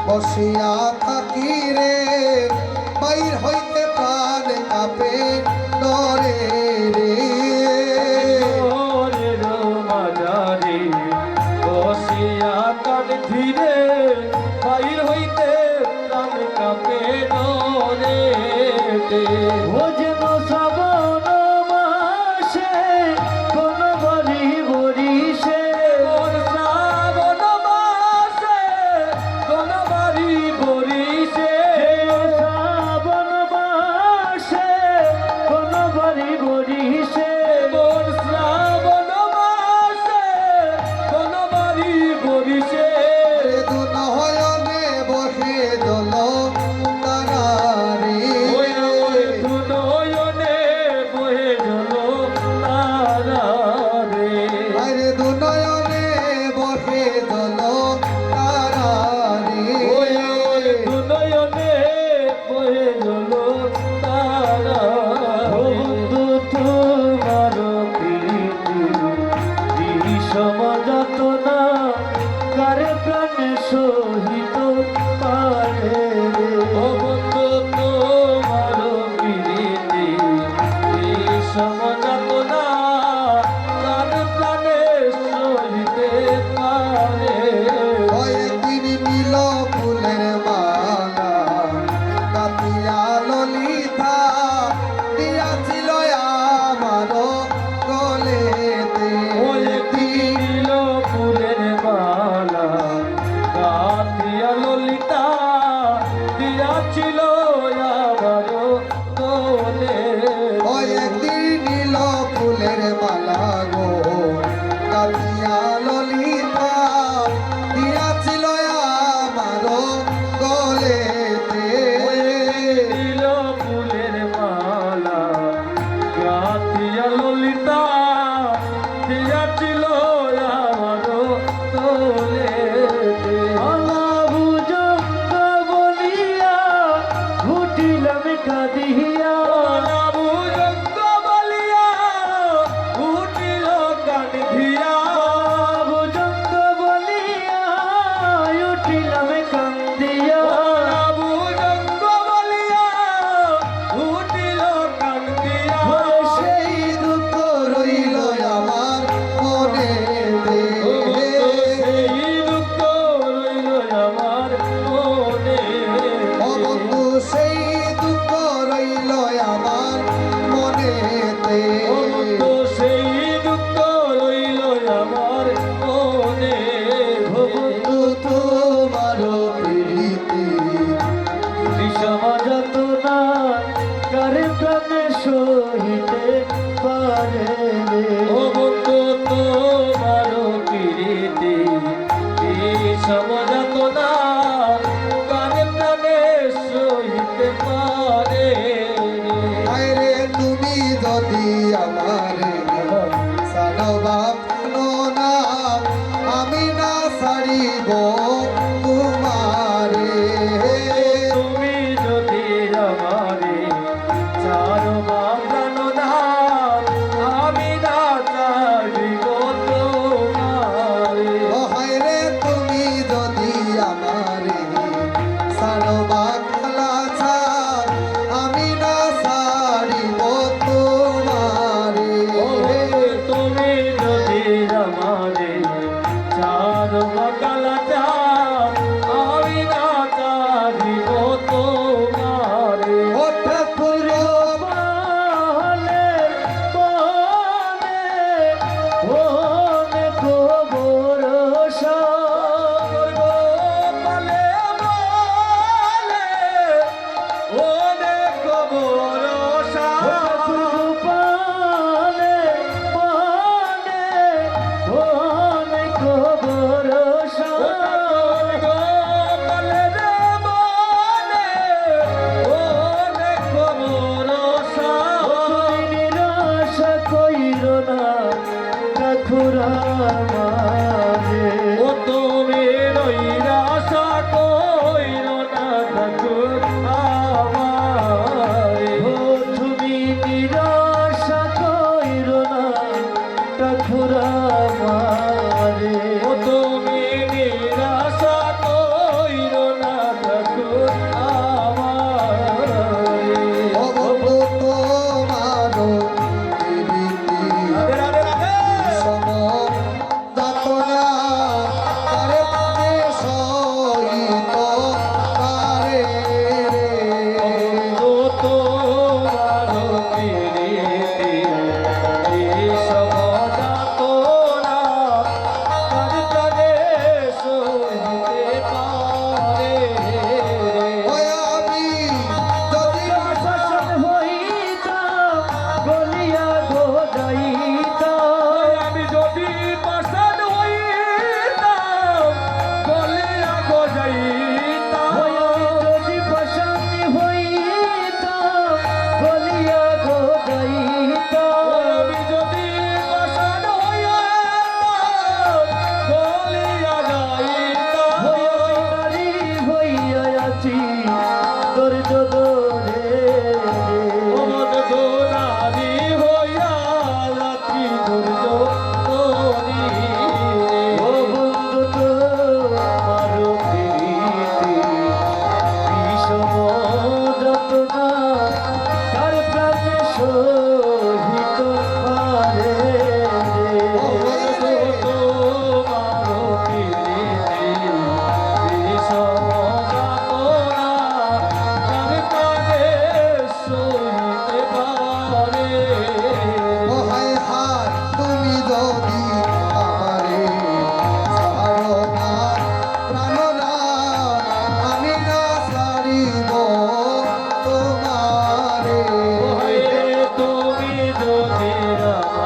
বসিয়া থাকি রে বাইর হইতে প্রাণ কাঁপে ডরে রে মাঝারে বসিয়া কান ধীরে বাইর হইতে প্রাণ কাঁপে ডরে ভোজন শ্রাবণ মাসে কোন বাড়ি বরিশে শ্রাবণ মাসে কোন বাড়ি বরিশে শ্রাবণ মাসে কোন বাড়ি বরিশে শ্রাবণ মাসে কোন বাড়ি বরিশে দু নয়নে বহে দল তারা রে আরে দু নয়নে বহে দল তারা রে সমাজত না কারে প্রাণে সহিত পারে বন্ধু তোমার প্রীতি সমাজত না কারে প্রাণে সহিতে পারে কয়েকদিন নীল ফুলের মালা কাতিয়া ললিতা দিয়াছিল আমার গলেতে দিল ফুলের মালা কাতিয়া ললিতা দিয়াছিল আমার তোলে কয়েকদিন নীল ফুলের মালা গো কাতিয়া ললিতা দিয়াছিল আমার গলেতে দিল ফুলের মালা কাতিয়া ললিতা দিয়াছিল আমার তোলে বুঝঙ্গ বলিয়া ঘুটিলাম কাঁদিয়া বুঝঙ্গ বলিয়া ঘুটিল কাঁদিয়া বুঝঙ্গ বলিয়া উঠিলাম কান্দিয়া বুঝঙ্গ বলিয়া ঘুটিল কান্দিয়া সেই দুঃখ রইল আমার মনে সেই দুঃখ রইল আমার মনে বন্ধু সেই দুঃখ রইল আমার মনেতে সেই দুঃখ রইল আমার মনে বন্ধু তোমার প্রীতি সমাজত না কারে প্রাণে সহিতে পারে বন্ধু তোমার প্রীতি সমাজত না কারে প্রাণে সহিতে পারে আরে তুমি যদি আমার সানবা না আমি না ছাড়িব তোমারে তুমি যদি আমারে চারো বাগান আমি না চাইব তোমারে হায় রে তুমি যদি আমার সানবা আমি না ছাড়িব তোমারে তুমি যদি আমারে চারো বাগান আমি না চাইব তোমারে ওঠা পুরো বলে বলে বলে খবর বলে বলে ওনে খবর পালে বলে ওনে খবর বলে রে বলে ওনে খবর নিরাশ কইর না ঠাকুরা মাঝে ও তুমি নৈরাশা কইর না ঠাকুর আমারে ও তুমি নিরাশা কইর না ঠাকুর আমারে ও তুমি নিরাশা কইর না রাম